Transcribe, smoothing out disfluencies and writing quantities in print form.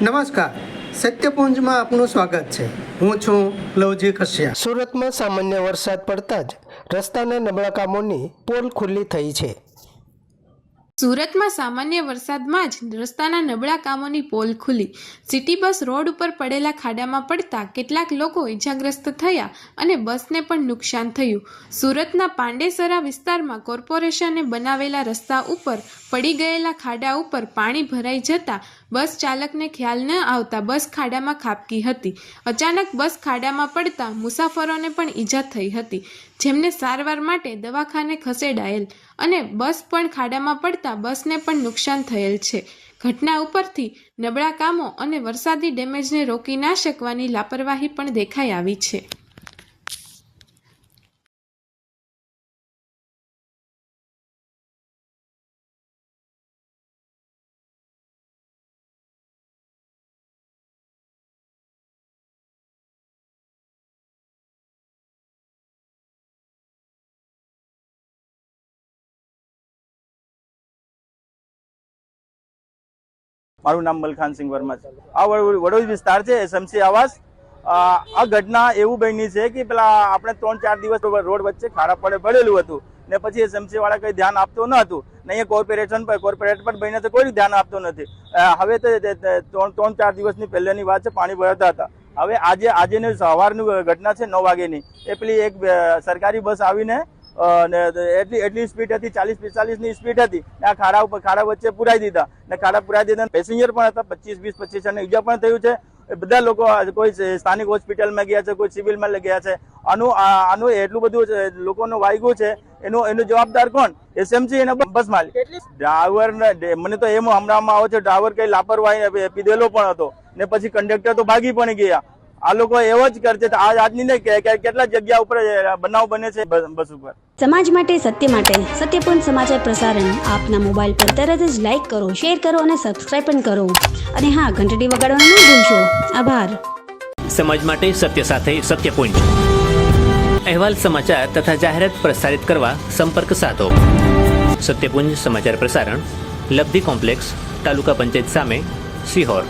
નમસ્કાર, સત્યપુંજમાં આપનું સ્વાગત છે। હું છું લવજી કશ્યપ। સુરતમાં સામાન્ય વરસાદ પડતા જ રસ્તાના નબળા કામોની પોલ ખુલ્લી થઈ છે। સુરતમાં સામાન્ય વરસાદમાં જ રસ્તાના નબળા કામોની પોલ ખુલી। સિટી બસ રોડ ઉપર પડેલા ખાડામાં પડતા કેટલાક લોકો ઇજાગ્રસ્ત થયા અને બસને પણ નુકસાન થયું। સુરતના પાંડેસરા વિસ્તારમાં કોર્પોરેશને બનાવેલા રસ્તા ઉપર પડી ગયેલા ખાડા ઉપર પાણી ભરાઈ જતા બસ ચાલકને ખ્યાલ ન આવતા બસ ખાડામાં ખાબકી હતી। અચાનક બસ ખાડામાં પડતા મુસાફરોને પણ ઈજા થઈ હતી, જેમને સારવાર માટે દવાખાને ખસેડાયેલ અને બસ પણ ખાડામાં પડતા બસને પણ નુકસાન થયેલ છે। ઘટના ઉપરથી નબળા કામો અને વરસાદી ડેમેજને રોકી ના શકવાની લાપરવાહી પણ દેખાઈ આવી છે। મારું નામ મલખાન સિંહ વર્મા છે। આ વડોદ વિસ્તાર છે, એસએમસી આવાસ। આ ઘટના એવું બની છે કે પેલા આપણે 3-4 દિવસ રોડ વચ્ચે ખાડા પડેલું હતું ને પછી એસએમસી વાળા કઈ ધ્યાન આપતો ન હતું ને અહીંયા કોર્પોરેટ પણ બહીને તો કોઈ ધ્યાન આપતો નથી। હવે તો 3-4 દિવસની પહેલાની વાત છે, પાણી ભરતા હતા। હવે આજેની સવારની ઘટના છે 9 વાગ્યાની, એ પેલી એક સરકારી બસ આવીને એટલી સ્પીડ હતી, 40-45 ની સ્પીડ હતી। આ ખાડા વચ્ચે પુરાઈ દીધા પેસેન્જર પણ હતા, 25 જણને ઈજા પણ થયું છે। બધા લોકો કોઈ સ્થાનિક હોસ્પિટલમાં ગયા છે, કોઈ સિવિલમાં ગયા છે। આનું એટલું બધું લોકોનું વાગ્યું છે, એનું જવાબદાર કોણ? એસએમસી અને બસ માલિક। ડ્રાઈવર મને તો એમ હમણાં આવે છે, ડ્રાઈવર કઈ લાપરવાહી પીધેલો પણ હતો ને પછી કંડક્ટર તો ભાગી પણ ગયા। આ લોકો એવો જ કરશે। આજની ને કેટલા જગ્યા ઉપર બનાવ બને છે બસ ઉપર। સમાજ માટે, સત્ય માટે, સત્યપૂર્ણ સમાચાર પ્રસારણ આપના મોબાઈલ પર તરત જ લાઈક કરો, શેર કરો અને સબસ્ક્રાઇબ પણ કરો અને હા, ઘંટડી વગાડવાનું ન ભૂલશો। આભાર। સમાજ માટે સત્ય સાથે સત્યપુંજ અહેવાલ, સમાચાર તથા જાહેરાત પ્રસારિત કરવા સંપર્ક સાધો। સત્યપુંજ સમાચાર પ્રસારણ, લબ્ધિ કોમ્પ્લેક્સ, તાલુકા પંચાયત સામે, સિહોર।